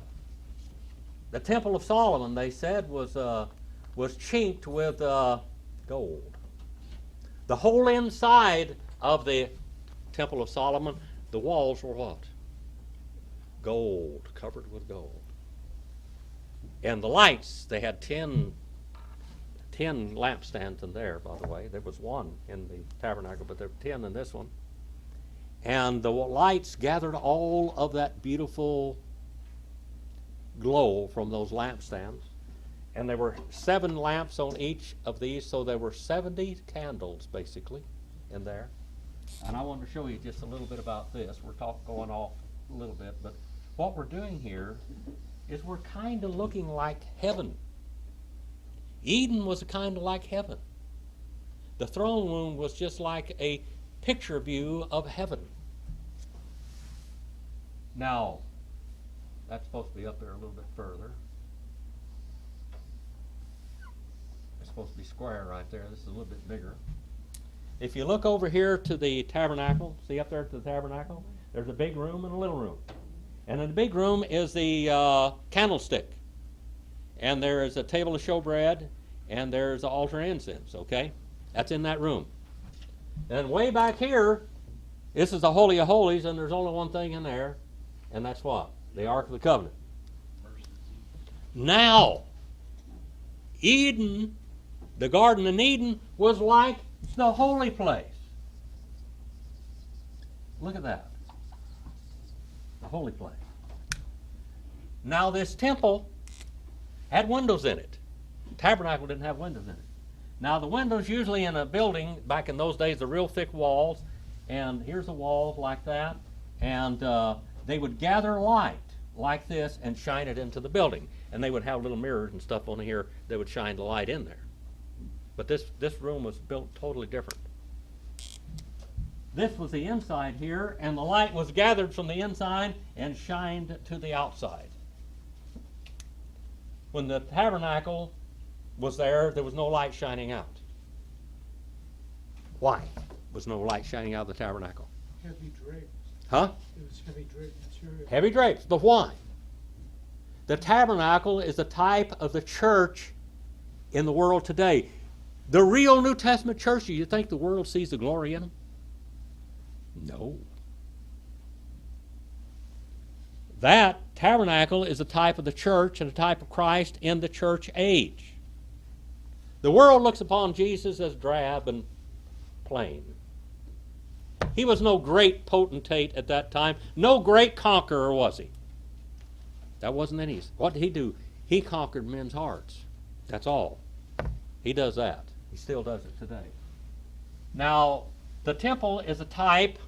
The Temple of Solomon, they said, was chinked with gold. The whole inside of the Temple of Solomon, the walls were what? Gold, covered with gold. And the lights, they had 10 lampstands in there, by the way. There was one in the tabernacle, but there were 10 in this one. And the lights gathered all of that beautiful glow from those lampstands. And there were 7 lamps on each of these, so there were 70 candles, basically, in there. And I want to show you just a little bit about this. We're going off a little bit, but what we're doing here is we're kind of looking like heaven. Eden was kind of like heaven. The throne room was just like a picture view of heaven. Now, that's supposed to be up there a little bit further. It's supposed to be square right there. This is a little bit bigger. If you look over here to the tabernacle, see up there to the tabernacle? There's a big room and a little room. And in the big room is the candlestick. And there is a table of showbread, and there's an altar incense, okay? That's in that room. And way back here, this is the Holy of Holies, and there's only one thing in there, and that's what? The Ark of the Covenant. Now, Eden, the Garden in Eden, was like the holy place. Look at that. The holy place. Now this temple had windows in it. The tabernacle didn't have windows in it. Now the windows usually in a building, back in those days, the real thick walls, and here's the walls like that, and they would gather light like this and shine it into the building. And they would have little mirrors and stuff on here that would shine the light in there. But this room was built totally different. This was the inside here, and the light was gathered from the inside and shined to the outside. When the tabernacle was there was no light shining out. Why was no light shining out of the tabernacle? Heavy drapes. Huh? It was heavy drape material. Heavy drapes. But why? The tabernacle is a type of the church in the world today. The real New Testament church, do you think the world sees the glory in them? No. That tabernacle is a type of the church and a type of Christ in the church age. The world looks upon Jesus as drab and plain. He was no great potentate at that time, no great conqueror, was he? That wasn't any. What did he do? He conquered men's hearts. That's all. He does that. He still does it today. Now, the temple is a type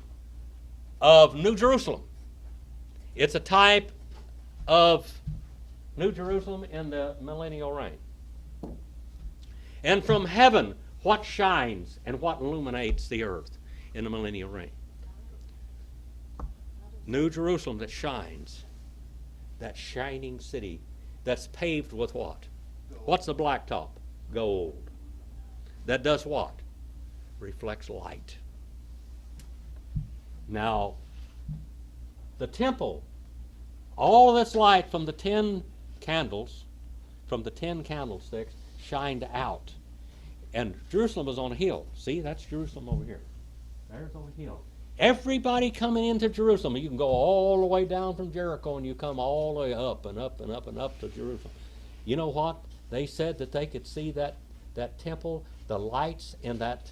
of New Jerusalem. It's a type of New Jerusalem in the millennial reign. And from heaven, what shines and what illuminates the earth in the millennial reign? New Jerusalem that shines. That shining city that's paved with what? What's the blacktop? Gold. That does what? Reflects light. Now, the temple, all this light from the 10 candles, from the 10 candlesticks, shined out. And Jerusalem was on a hill. See, that's Jerusalem over here. There's on a hill. Everybody coming into Jerusalem, you can go all the way down from Jericho and you come all the way up and up and up and up to Jerusalem. You know what? They said that they could see that temple, the lights in that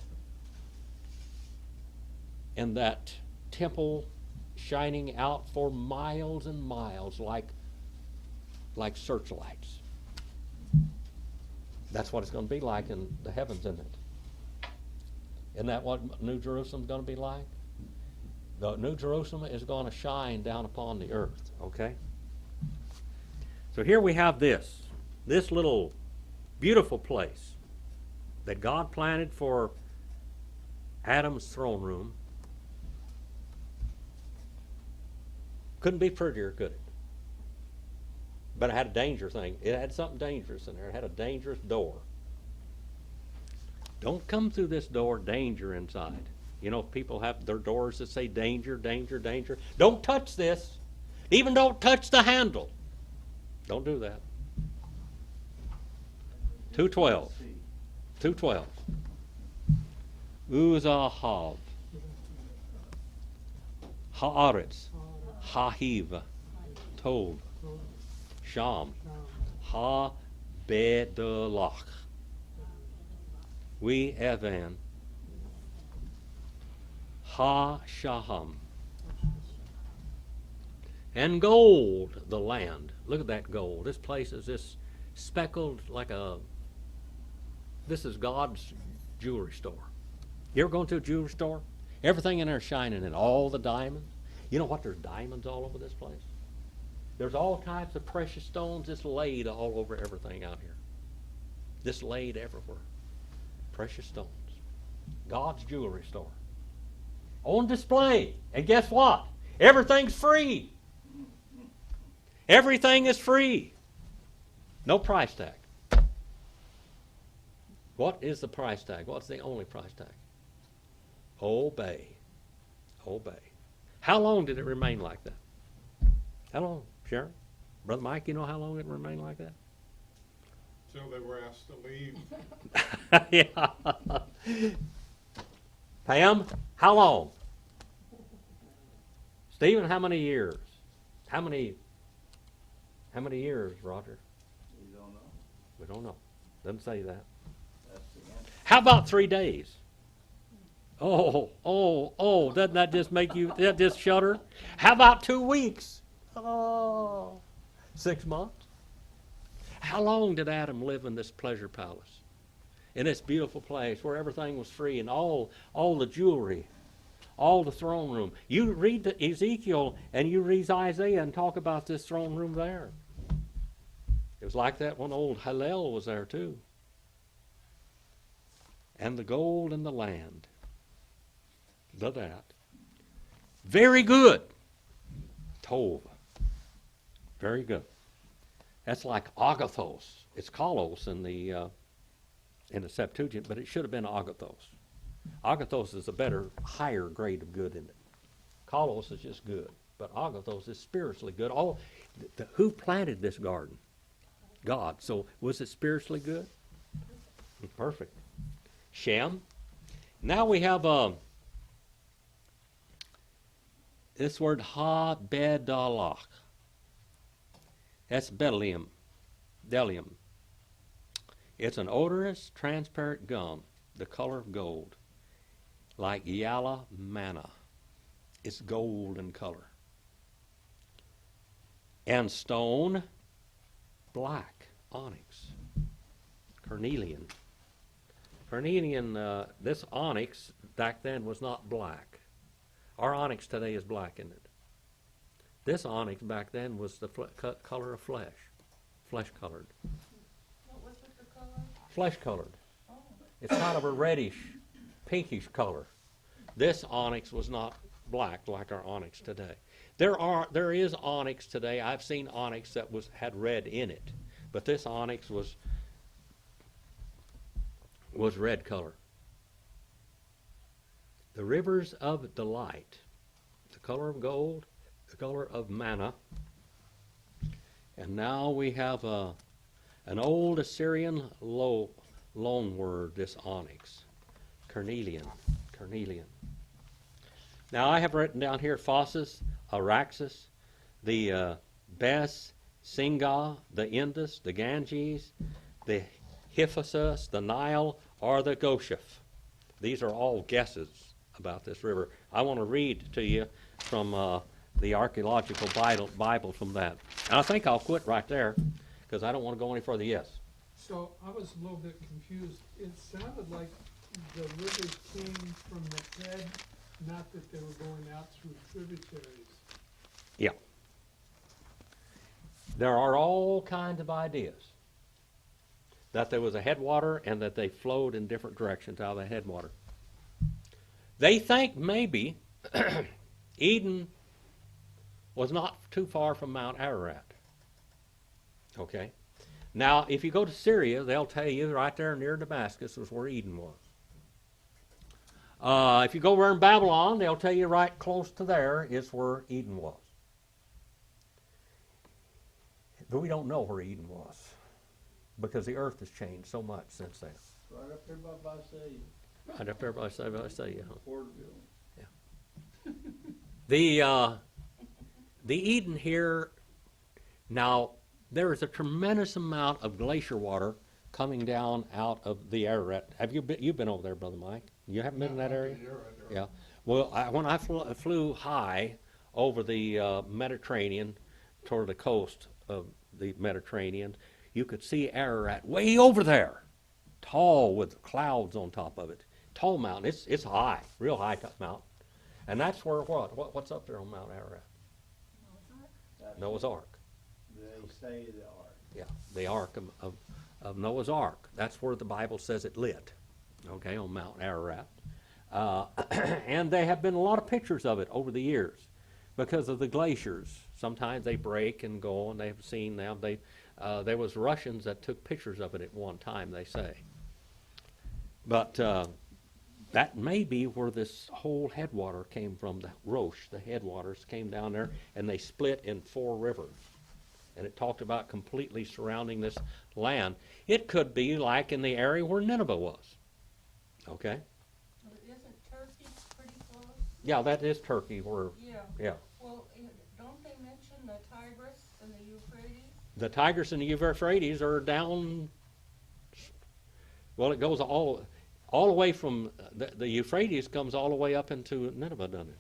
temple shining out for miles and miles like searchlights. That's what it's going to be like in the heavens, isn't it? Isn't that what New Jerusalem's going to be like? The New Jerusalem is going to shine down upon the earth, okay? So here we have this little beautiful place that God planted for Adam's throne room. Couldn't be prettier, could it? But it had a danger thing. It had something dangerous in there. It had a dangerous door. Don't come through this door, danger inside. You know, people have their doors that say danger, danger, danger. Don't touch this. Even don't touch the handle. Don't do that. 2:12. 2:12. Uzahav. Haaretz. Hahiv. Tov. Sham. Ha Bedelach. We Evan. Ha Shaham. And gold, the land. Look at that gold. This place is this speckled like a. This is God's jewelry store. You ever gone to a jewelry store? Everything in there shining, and all the diamonds. You know what? There's diamonds all over this place. There's all types of precious stones just laid all over everything out here. Just laid everywhere. Precious stones. God's jewelry store. On display. And guess what? Everything's free. Everything is free. No price tag. What is the price tag? What's the only price tag? Obey. Obey. How long did it remain like that? How long, Sharon? Brother Mike, you know how long it remained like that? Till they were asked to leave. Yeah. Pam, how long? Stephen, how many years? How many years, Roger? We don't know. We don't know. Doesn't say that. That's the answer. How about 3 days? Oh, doesn't that just make you, that just shudder? How about 2 weeks? Oh, 6 months? How long did Adam live in this pleasure palace? In this beautiful place where everything was free and all the jewelry, all the throne room. You read the Ezekiel and you read Isaiah and talk about this throne room there. It was like that when old Hillel was there too. And the gold and the land. Look at that. Very good. Tov. Very good. That's like agathos. It's kalos in the Septuagint, but it should have been agathos. Agathos is a better, higher grade of good in it. Kalos is just good, but agathos is spiritually good. Who planted this garden? God. So was it spiritually good? Perfect. Shem. Now we have this word ha-bedalach. That's bdellium. Bdellium. It's an odorous, transparent gum, the color of gold, like yalla manna. It's gold in color. And stone, black, onyx, carnelian. Carnelian, this onyx back then was not black. Our onyx today is black, isn't it? This onyx back then was the color of flesh, flesh-colored. What was it, the color? Flesh-colored. Oh, It's kind of a reddish, pinkish color. This onyx was not black like our onyx today. There is onyx today. I've seen onyx that had red in it, but this onyx was red color. The rivers of delight, the color of gold, the color of manna. And now we have an old Assyrian loan word, this onyx, carnelian. Now I have written down here Phocis, Araxes, the Bes, Singa, the Indus, the Ganges, the Hiphasus, the Nile, or the Goshef. These are all guesses about this river. I want to read to you from the archaeological Bible from that. And I think I'll quit right there because I don't want to go any further. Yes? So I was a little bit confused. It sounded like the rivers came from the head, not that they were going out through tributaries. Yeah. There are all kinds of ideas that there was a headwater and that they flowed in different directions out of the headwater. They think maybe Eden was not too far from Mount Ararat. Okay? Now, if you go to Syria, they'll tell you right there near Damascus was where Eden was. If you go over in Babylon, they'll tell you right close to there is where Eden was. But we don't know where Eden was because the earth has changed so much since then. Right up there by Visalia, Right up there by Visalia, huh? Porterville. The Eden here, now there is a tremendous amount of glacier water coming down out of the Ararat. Have you been? You've been over there, Brother Mike? You haven't been in that area? You're right there. Yeah. Well, when I flew high over the Mediterranean toward the coast of the Mediterranean, you could see Ararat way over there, tall with clouds on top of it. Tall mountain. It's high, real high top mountain. And that's where what's up there on Mount Ararat? That's Noah's Ark. They say the ark. Yeah, the Ark of Noah's Ark. That's where the Bible says it lit, okay, on Mount Ararat. And there have been a lot of pictures of it over the years because of the glaciers. Sometimes they break and go, and they've seen them. There was Russians that took pictures of it at one time, they say. But that may be where this whole headwater came from. The Rosh, the headwaters, came down there, and they split in 4 rivers. And it talked about completely surrounding this land. It could be like in the area where Nineveh was. Okay? Isn't Turkey pretty close? Yeah, that is Turkey. Where, Yeah. yeah. Well, don't they mention the Tigris and the Euphrates? The Tigris and the Euphrates are down. Well, it goes all the way from the Euphrates comes all the way up into Nineveh, doesn't it?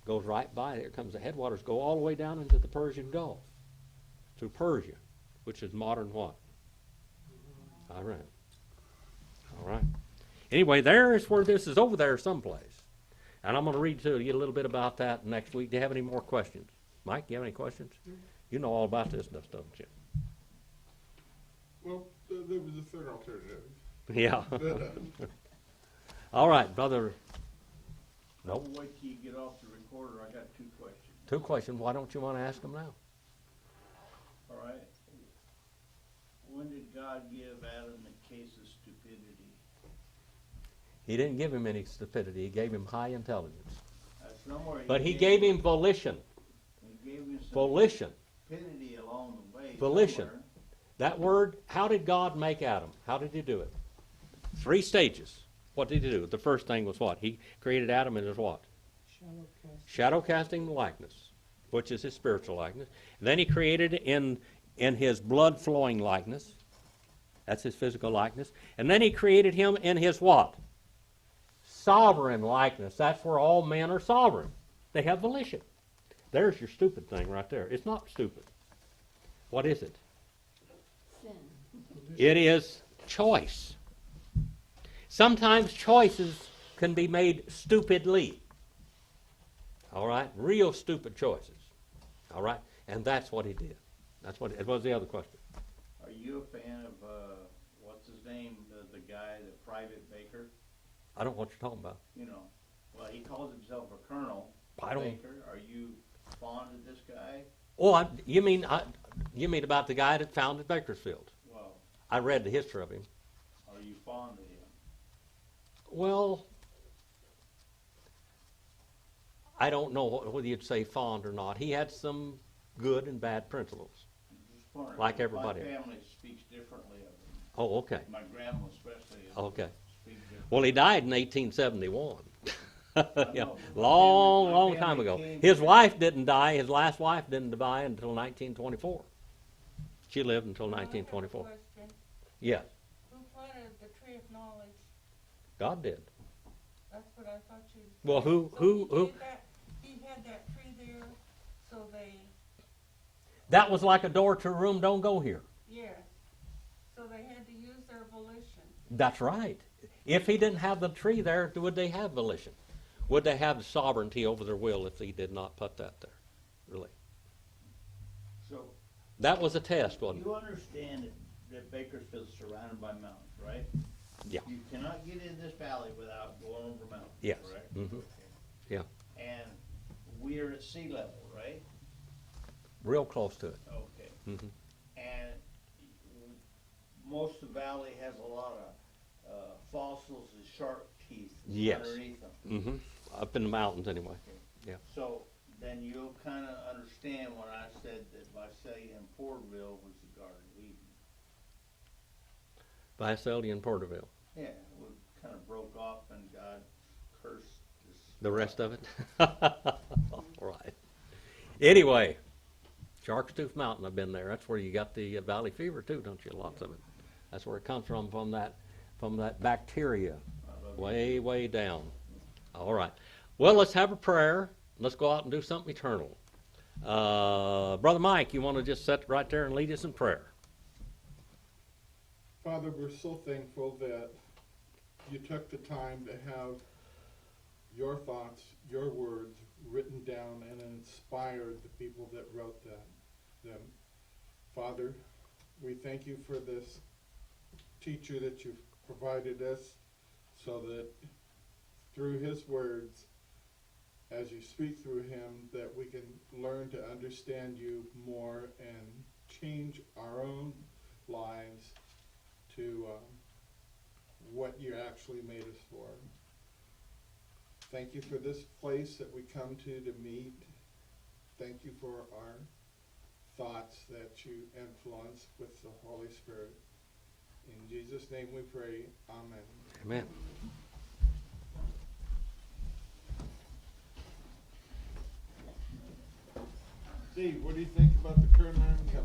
Goes right by. There comes the headwaters. Go all the way down into the Persian Gulf, to Persia, which is modern what? Iran. All right. Anyway, there is where this is over there someplace, and I'm going to read to you a little bit about that next week. Do you have any more questions, Mike? Do you have any questions? You know all about this stuff, don't you? Well, there was a third alternative. Yeah. But, All right, brother. Nope. I'll wait till you get off the recorder. I got 2 questions. 2 questions. Why don't you want to ask them now? All right. When did God give Adam a case of stupidity? He didn't give him any stupidity. He gave him high intelligence. Somewhere But he gave him volition. He gave him some Volition. stupidity along the way. Volition. somewhere. That word, how did God make Adam? How did he do it? 3 stages. What did he do? The first thing was what? He created Adam in his what? Shadow casting likeness, which is his spiritual likeness. And then he created in his blood flowing likeness. That's his physical likeness. And then he created him in his what? Sovereign likeness. That's where all men are sovereign. They have volition. There's your stupid thing right there. It's not stupid. What is it? Sin. It is choice. Sometimes choices can be made stupidly. All right? Real stupid choices. All right? And that's what he did. That's what it was. The other question. Are you a fan of, what's his name, the guy, the private baker? I don't know what you're talking about. You know, well, he calls himself a colonel. I don't- Baker. Are you fond of this guy? Oh, you mean about the guy that founded Bakersfield? Well, I read the history of him. are you fond of him? Well, I don't know whether you'd say fond or not. He had some good and bad principles. Just wondering, Like because everybody. My family speaks differently of him. Oh, okay. My grandma especially. Okay. Speaks differently. Well, he died in 1871. Yeah, know. long My time family ago. came His here. wife didn't die. His last wife didn't die until 1924. She lived until Well, I have a 1924. question. Yes, Who planted the tree of knowledge? God did. That's what I thought you. Well, who- So who- he who- did that- He had that tree there, so they, That was like a door to a room. Don't go here. yes. That's right. If he didn't have the tree there, would they have volition? Would they have sovereignty over their will if he did not put that there? Really? So, That was a test, wasn't it? you understand that Bakersfield's surrounded by mountains, right? Yeah. You cannot get in this valley without going over mountains, Yes. correct? Mhm. Okay. Yeah. And we're at sea level, right? Real close to it. Okay. Hmm. And most of the valley has a lot of fossils and shark teeth Yes. underneath them. Hmm. Up in the mountains, anyway. So then you'll kind of understand when I said that Visalia and Porterville was the Garden of Eden. Visalia and Porterville. Yeah, we kind of broke off and God cursed this. The rest of it? All right. Anyway, Shark's Tooth Mountain, I've been there. That's where you got the valley fever too, don't you? Lots of it. That's where it comes from that bacteria way, way down. All right. Well, let's have a prayer. Let's go out and do something eternal. Brother Mike, you want to just sit right there and lead us in prayer? Father, we're so thankful that you took the time to have your thoughts, your words written down and inspired the people that wrote them. Father, we thank you for this teacher that you've provided us so that through his words, as you speak through him, that we can learn to understand you more and change our own lives to what you actually made us for. Thank you for this place that we come to meet. Thank you for our thoughts that you influence with the Holy Spirit. In Jesus' name we pray. Amen. Amen. Steve, what do you think about the current Army Cup?